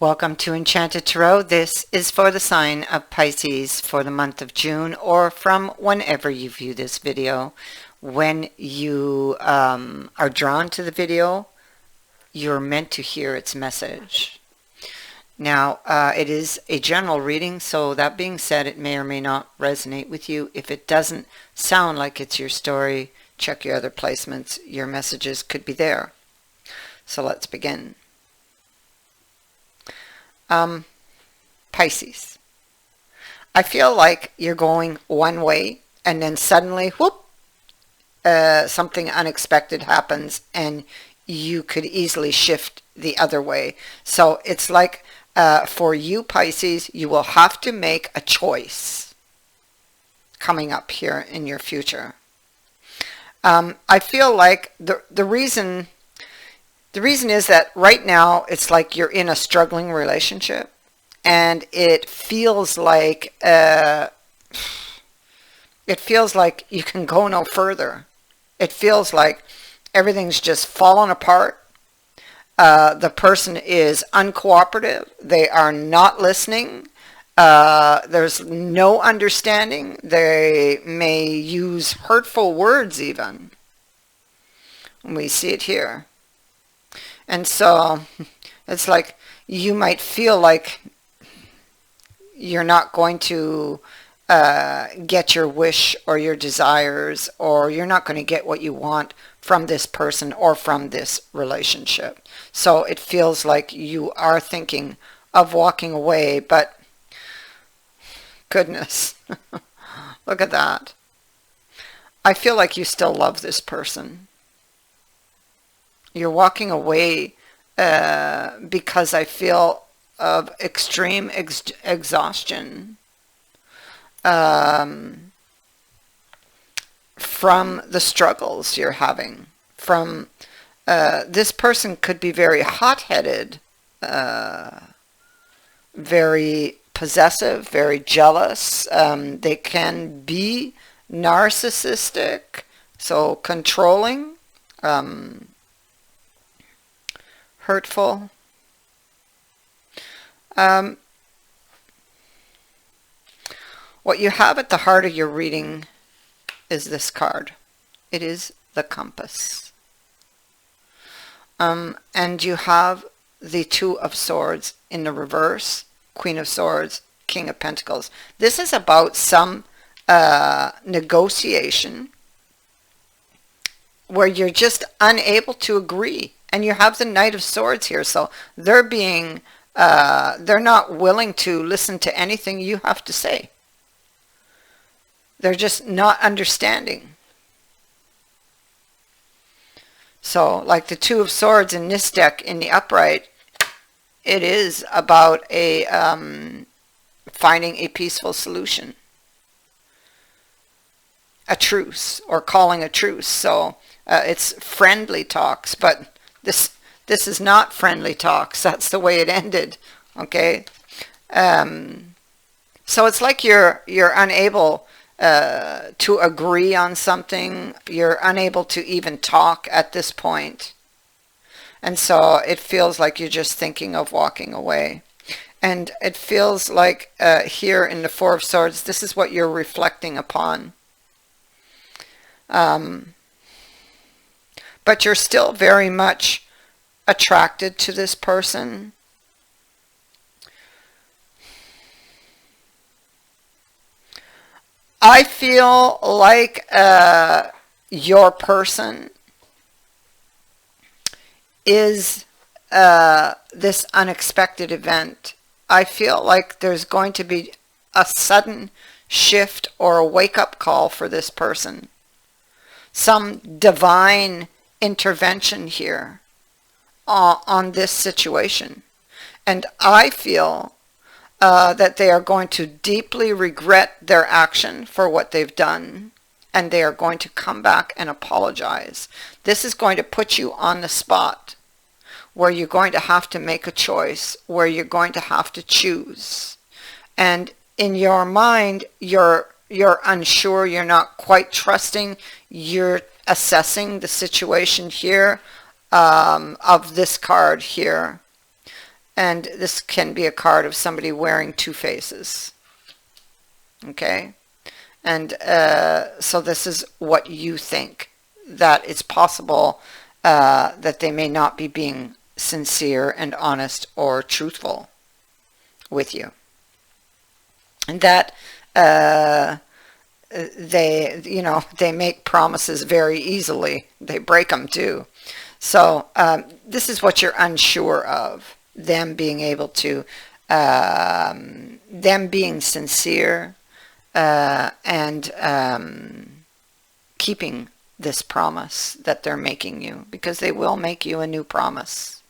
Welcome to Enchanted Tarot. This is for the sign of Pisces for the month of June, or from whenever you view this video. When you are drawn to the video, you're meant to hear its message. Now, it is a general reading, so that being said, it may or may not resonate with you. If it doesn't sound like it's your story, check your other placements. Your messages could be there. So let's begin. Pisces. I feel like you're going one way and then suddenly, whoop, something unexpected happens and you could easily shift the other way. So it's like for you, Pisces, you will have to make a choice coming up here in your future. I feel like the reason is that right now it's like you're in a struggling relationship, and it feels like you can go no further. It feels like everything's just fallen apart. The person is uncooperative. They are not listening. There's no understanding. They may use hurtful words even. We see it here. And so it's like you might feel like you're not going to get your wish or your desires, or you're not going to get what you want from this person or from this relationship. So it feels like you are thinking of walking away, but goodness, look at that. I feel like you still love this person. You're walking away because I feel of extreme exhaustion from the struggles you're having. From this person could be very hot-headed, very possessive, very jealous. They can be narcissistic, so controlling. Hurtful. What you have at the heart of your reading is this card. It is the Compass. And you have the Two of Swords in the reverse, Queen of Swords, King of Pentacles. This is about some negotiation where you're just unable to agree. And you have the Knight of Swords here, so they're not willing to listen to anything you have to say. They're just not understanding. So, like the Two of Swords in this deck in the upright, it is about a finding a peaceful solution, a truce, or calling a truce. So it's friendly talks, but This is not friendly talks. That's the way it ended. Okay, so it's like you're unable to agree on something. You're unable to even talk at this point, and so it feels like you're just thinking of walking away. And it feels like here in the Four of Swords, this is what you're reflecting upon. But you're still very much attracted to this person. I feel like your person is this unexpected event. I feel like there's going to be a sudden shift or a wake-up call for this person. Some divine intervention here on this situation. And I feel that they are going to deeply regret their action for what they've done, and they are going to come back and apologize. This is going to put you on the spot where you're going to have to make a choice, where you're going to have to choose. And in your mind, you're unsure, you're not quite trusting, you're assessing the situation here of this card here. And this can be a card of somebody wearing two faces. Okay? And so this is what you think, that it's possible that they may not be being sincere and honest or truthful with you. And that they make promises very easily. They break them too. So this is what you're unsure of. Them being able to, them being sincere and keeping this promise that they're making you, because they will make you a new promise.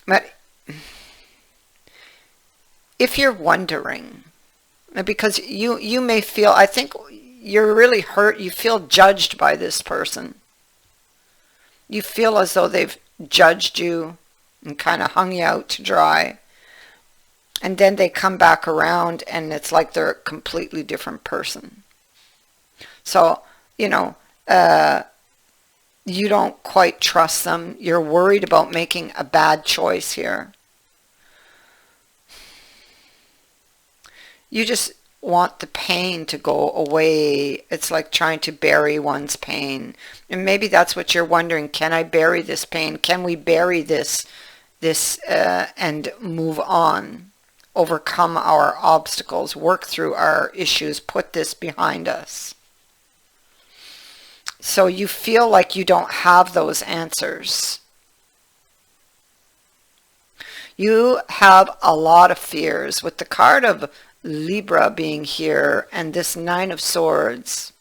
But if you're wondering, because you may feel, I think you're really hurt, you feel judged by this person. You feel as though they've judged you and kind of hung you out to dry. And then they come back around and it's like they're a completely different person. So, you don't quite trust them. You're worried about making a bad choice here. You just want the pain to go away. It's like trying to bury one's pain. And maybe that's what you're wondering. Can I bury this pain? Can we bury this and move on? Overcome our obstacles, work through our issues, put this behind us. So you feel like you don't have those answers. You have a lot of fears. With the card of Libra being here and this Nine of Swords,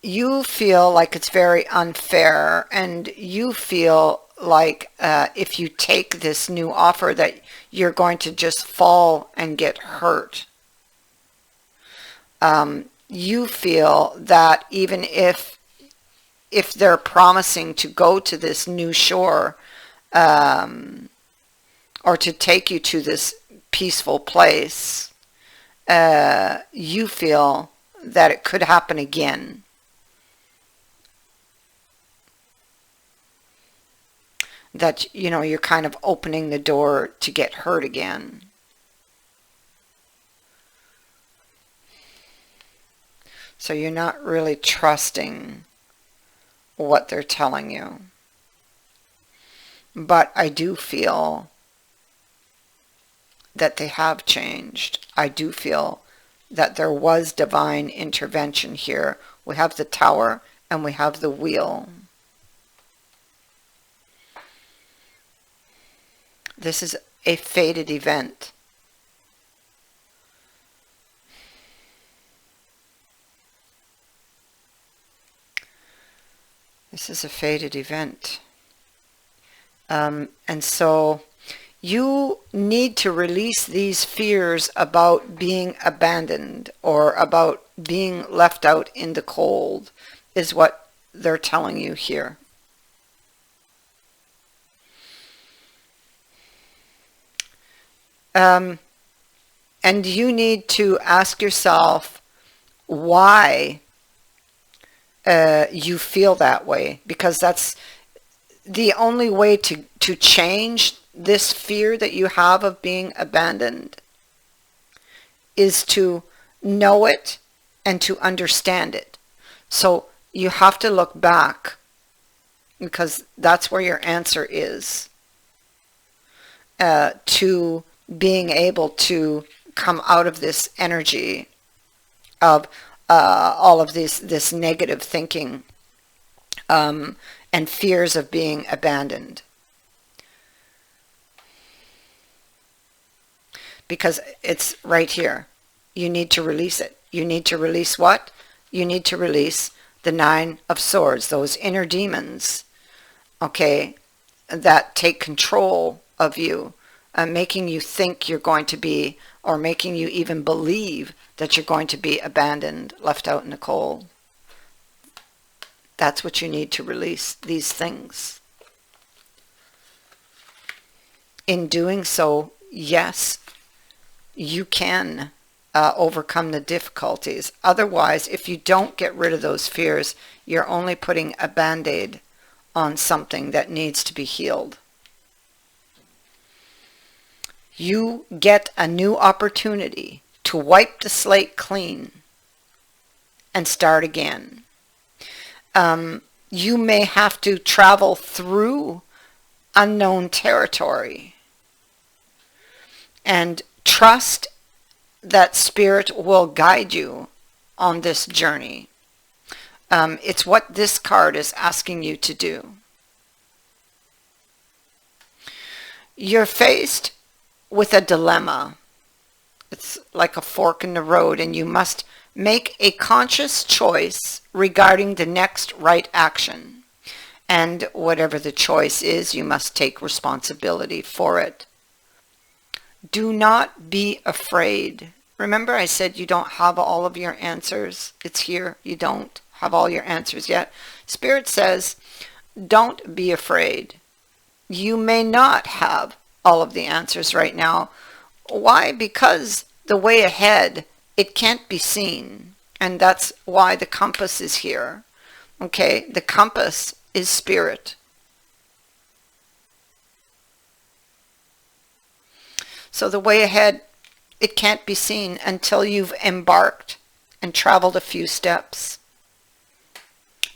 you feel like it's very unfair, and you feel like if you take this new offer that you're going to just fall and get hurt. You feel that even if they're promising to go to this new shore or to take you to this peaceful place, you feel that it could happen again. That, you're kind of opening the door to get hurt again. So you're not really trusting what they're telling you. But I do feel that they have changed. I do feel that there was divine intervention here. We have the Tower and we have the Wheel. This is a fated event. This is a fated event. And so you need to release these fears about being abandoned or about being left out in the cold, is what they're telling you here. And you need to ask yourself why you feel that way, because that's the only way to change this fear that you have of being abandoned, is to know it and to understand it. So you have to look back, because that's where your answer is, to being able to come out of this energy of all of this negative thinking and fears of being abandoned. Because it's right here. You need to release it. You need to release what? You need to release the Nine of Swords, those inner demons, okay, that take control of you, making you think you're going to be, or making you even believe that you're going to be abandoned, left out in the cold. That's what you need to release, these things. In doing so, yes, you can overcome the difficulties. Otherwise, if you don't get rid of those fears, you're only putting a band-aid on something that needs to be healed. You get a new opportunity to wipe the slate clean and start again. You may have to travel through unknown territory and trust that Spirit will guide you on this journey. It's what this card is asking you to do. You're faced with a dilemma. It's like a fork in the road, and you must make a conscious choice regarding the next right action. And whatever the choice is, you must take responsibility for it. Do not be afraid. Remember I said you don't have all of your answers. It's here. You don't have all your answers yet. Spirit says, don't be afraid. You may not have all of the answers right now. Why? Because the way ahead, it can't be seen. And that's why the compass is here. Okay, the compass is Spirit. So the way ahead, it can't be seen until you've embarked and traveled a few steps.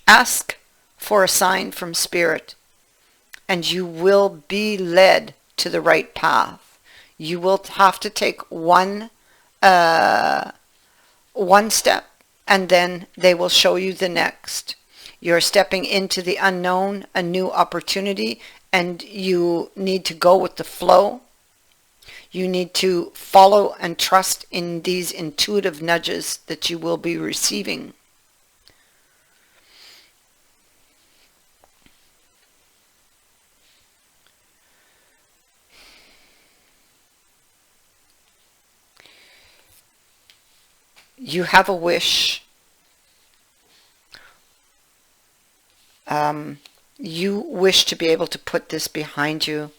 Ask for a sign from Spirit, and you will be led to the right path. You will have to take one step, and then they will show you the next. You're stepping into the unknown, a new opportunity, and you need to go with the flow. You need to follow and trust in these intuitive nudges that you will be receiving. You have a wish. You wish to be able to put this behind you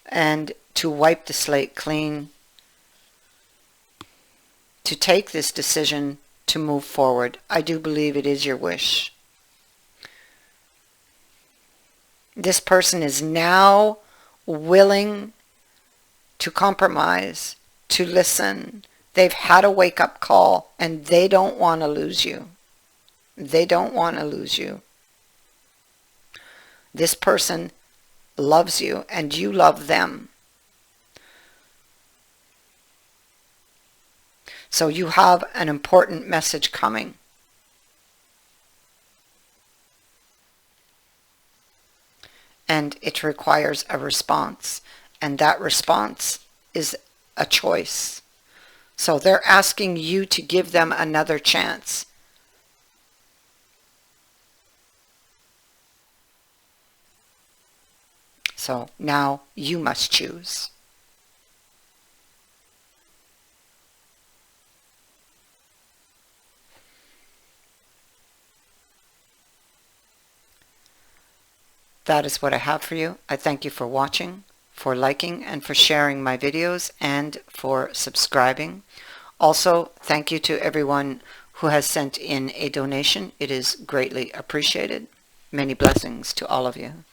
and to wipe the slate clean, to take this decision to move forward. I do believe it is your wish. This person is now willing to compromise, to listen. They've had a wake-up call, and they don't want to lose you. They don't want to lose you. This person loves you, and you love them. So you have an important message coming. And it requires a response. And that response is a choice. So they're asking you to give them another chance. So now you must choose. That is what I have for you. I thank you for watching, for liking, and for sharing my videos, and for subscribing. Also, thank you to everyone who has sent in a donation. It is greatly appreciated. Many blessings to all of you.